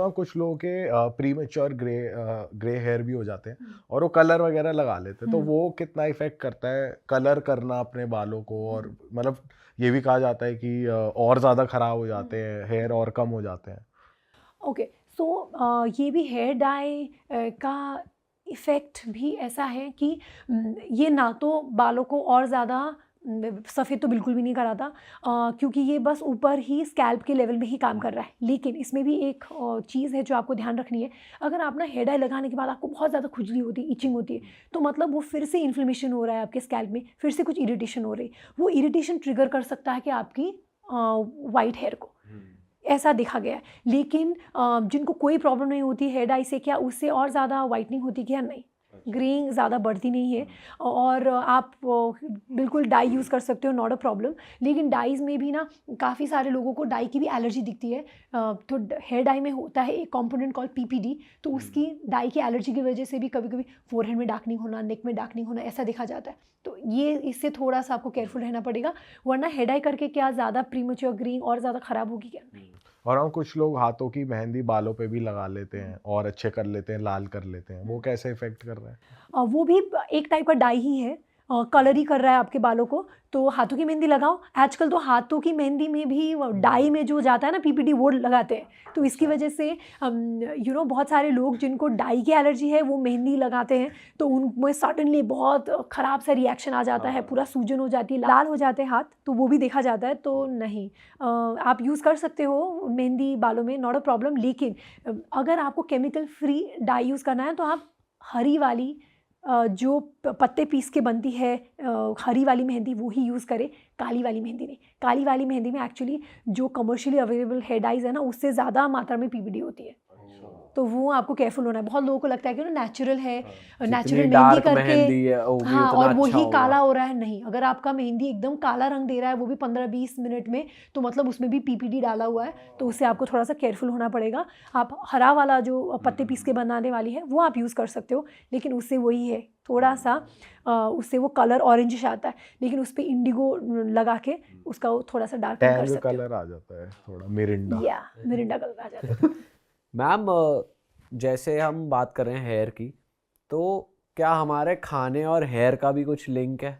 Ma'am कुछ लोगों के प्रीमेच्योर ग्रे हेयर भी हो जाते हैं और वो कलर वगैरह लगा लेते हैं, तो वो कितना इफेक्ट करता है कलर करना अपने बालों को? और मतलब ये भी कहा जाता है कि और ज़्यादा खराब हो जाते हैं हेयर और कम हो जाते हैं। ओके, सो ये भी हेयर डाई का इफ़ेक्ट भी ऐसा है कि ये ना तो बालों को और ज़्यादा सफ़ेद तो बिल्कुल भी नहीं कराता, क्योंकि ये बस ऊपर ही स्कैल्प के लेवल में ही काम कर रहा है। लेकिन इसमें भी एक चीज़ है जो आपको ध्यान रखनी है। अगर आप ना हेयर डाई लगाने के बाद आपको बहुत ज़्यादा खुजली होती है, इचिंग होती है, तो मतलब वो फिर से इन्फ्लेमेशन हो रहा है आपके स्कैल्प में, फिर से कुछ इरिटेशन हो रही है। वो इरिटेशन ट्रिगर कर सकता है कि आपकी वाइट हेयर को, ऐसा देखा गया है। लेकिन जिनको कोई प्रॉब्लम नहीं होती हेयर डाई से, क्या उससे और ज़्यादा वाइटनिंग होती क्या? नहीं, ग्रेइंग ज़्यादा बढ़ती नहीं है। और आप बिल्कुल डाई यूज़ कर सकते हो, नॉट अ प्रॉब्लम। लेकिन डाइज़ में भी ना काफ़ी सारे लोगों को डाई की भी एलर्जी दिखती है। तो हेयर डाई में होता है एक कंपोनेंट कॉल्ड पीपीडी, तो उसकी डाई की एलर्जी की वजह से भी कभी कभी फोरहेड में डार्कनिंग होना, नेक में डार्कनिंग होना, ऐसा देखा जाता है। तो ये इससे थोड़ा सा आपको केयरफुल रहना पड़ेगा, वरना हेयर डाई करके क्या ज़्यादा प्रीमेच्योर ग्रेइंग और ज़्यादा ख़राब होगी क्या? नहीं। और हम कुछ लोग हाथों की मेहंदी बालों पे भी लगा लेते हैं और अच्छे कर लेते हैं, लाल कर लेते हैं, वो कैसे इफेक्ट कर रहा है? वो भी एक टाइप का डाई ही है, कलर ही कर रहा है आपके बालों को। तो हाथों की मेहंदी लगाओ, आजकल तो हाथों की मेहंदी में भी वो डाई में जो जाता है ना पीपीडी, वो लगाते हैं। तो इसकी वजह से बहुत सारे लोग जिनको डाई की एलर्जी है वो मेहंदी लगाते हैं, तो उनमें सडनली बहुत ख़राब सा रिएक्शन आ जाता है, पूरा सूजन हो जाती है, लाल हो जाते हैं हाथ, तो वो भी देखा जाता है। तो नहीं, आप यूज़ कर सकते हो मेहंदी बालों में, नॉट अ प्रॉब्लम। लेकिन अगर आपको केमिकल फ्री डाई यूज़ करना है तो आप हरी वाली जो पत्ते पीस के बनती है, हरी वाली मेहंदी, वो ही यूज़ करें, काली वाली मेहंदी नहीं। काली वाली मेहंदी में एक्चुअली जो कमर्शियली अवेलेबल हेयर डाइज़ है ना, उससे ज़्यादा मात्रा में पीवीडी होती है। तो वो आपको केयरफुल होना है। बहुत लोगों को लगता है कि ना नेचुरल है, जितनी नेचुरल मेहंदी डार्क करके मेहंदी है होगी हाँ, उतना और अच्छा वही होगा। काला हो रहा है। नहीं, अगर आपका मेहंदी एकदम काला रंग दे रहा है, वो भी 15-20 मिनट में, तो मतलब उसमें भी पीपीडी डाला हुआ है, तो उससे आपको थोड़ा सा केयरफुल होना पड़ेगा। आप हरा वाला जो पत्ते पीस के बनाने वाली है, वो आप यूज़ कर सकते हो, लेकिन उससे वही है, थोड़ा सा उससे वो कलर ऑरेंजिश आता है, लेकिन उस पे इंडिगो लगा के उसका वो थोड़ा सा डार्कनिंग कर टैंग सकते हो। कलर आ जाता है, थोड़ा मिरिंडा। या मिरिंडा कलर आ जाता है थोड़ा। मैम, जैसे हम बात कर रहे हैं हेयर की, तो क्या हमारे खाने और हेयर का भी कुछ लिंक है?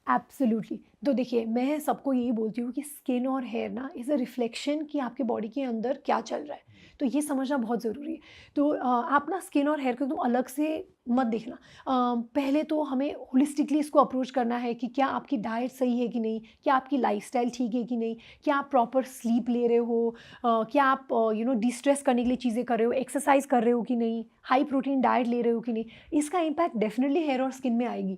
एब्सोल्युटली। तो देखिए, मैं सबको यही बोलती हूँ कि स्किन और हेयर ना इज़ अ रिफ्लेक्शन कि आपके बॉडी के अंदर क्या चल रहा है, तो ये समझना बहुत ज़रूरी है। तो आप ना स्किन और हेयर को एकदम अलग से मत देखना। पहले तो हमें होलिस्टिकली इसको अप्रोच करना है कि क्या आपकी डाइट सही है कि नहीं, क्या आपकी लाइफस्टाइल ठीक है कि नहीं, क्या आप प्रॉपर स्लीप ले रहे हो, क्या आप डिस्ट्रेस करने के लिए चीज़ें कर रहे हो, एक्सरसाइज कर रहे हो कि नहीं, हाई प्रोटीन डाइट ले रहे हो कि नहीं। इसका इम्पैक्ट डेफिनेटली हेयर और स्किन में आएगी।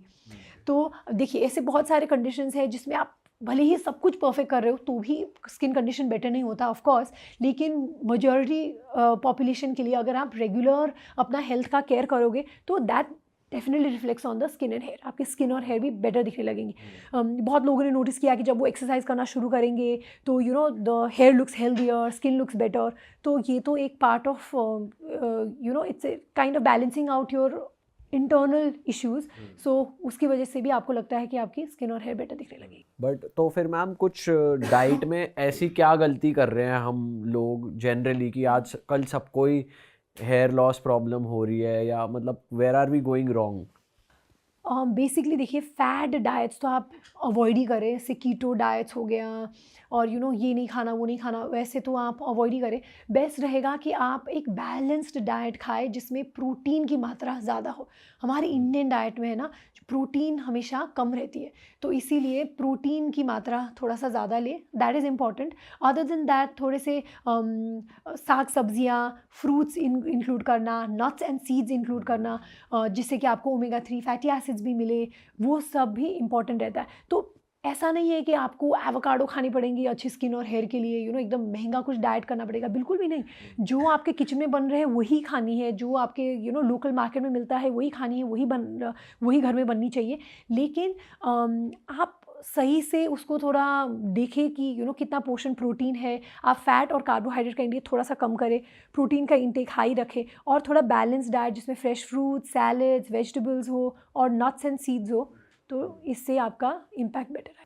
तो देखिए, ऐसे बहुत सारे कंडीशंस हैं जिसमें आप भले ही सब कुछ परफेक्ट कर रहे हो तो भी स्किन कंडीशन बेटर नहीं होता, ऑफ कोर्स। लेकिन मेजॉरिटी पॉपुलेशन के लिए अगर आप रेगुलर अपना हेल्थ का केयर करोगे तो that definitely reflects on the skin and hair. आपके स्किन और हेयर भी बेटर दिखने लगेंगे। बहुत लोगों ने नोटिस किया कि जब वो एक्सरसाइज करना शुरू करेंगे तो the hair looks healthier, skin looks better. तो ये तो एक part of it's a kind of balancing out your internal issues. So उसकी वजह से भी आपको लगता है कि आपकी स्किन और हेयर बेटर दिखने लगेगी। बट तो फिर मैम, कुछ डाइट में ऐसी क्या गलती कर रहे हैं हम लोग जनरली कि आज कल सबको ही हेयर लॉस प्रॉब्लम हो रही है, या मतलब where are we going wrong? Basically देखिए, फैट डाइट्स तो आप अवॉइड ही करें, जैसे कीटो डाइट्स हो गया, और ये नहीं खाना वो नहीं खाना, वैसे तो आप अवॉइड ही करें। बेस्ट रहेगा कि आप एक बैलेंस्ड डाइट खाएं जिसमें प्रोटीन की मात्रा ज़्यादा हो। हमारे इंडियन डाइट में है ना, प्रोटीन हमेशा कम रहती है, तो इसीलिए प्रोटीन की मात्रा थोड़ा सा ज़्यादा ले, that is important. Other than that थोड़े से साग सब्जियाँ, फ्रूट्स इंक्लूड करना, नट्स एंड सीड्स इंक्लूड करना, जिससे कि आपको ओमेगा 3 फैटी एसिड्स भी मिले, वो सब भी इम्पॉर्टेंट रहता है। तो ऐसा नहीं है कि आपको एवोकाडो खानी पड़ेंगी अच्छी स्किन और हेयर के लिए, एकदम महंगा कुछ डाइट करना पड़ेगा, बिल्कुल भी नहीं। जो आपके किचन में बन रहे हैं वही खानी है, जो आपके लोकल मार्केट में मिलता है वही खानी है, वही घर में बननी चाहिए। लेकिन आप सही से उसको थोड़ा देखें कि कितना पोर्शन प्रोटीन है। आप फैट और कार्बोहाइड्रेट का इंटेक थोड़ा सा कम करें, प्रोटीन का इंटेक हाई रखें, और थोड़ा बैलेंस डाइट जिसमें फ्रेश फ्रूट्स, सैलड्स, वेजिटेबल्स हो और नट्स एंड सीड्स हो, तो इससे आपका इम्पैक्ट बेटर है।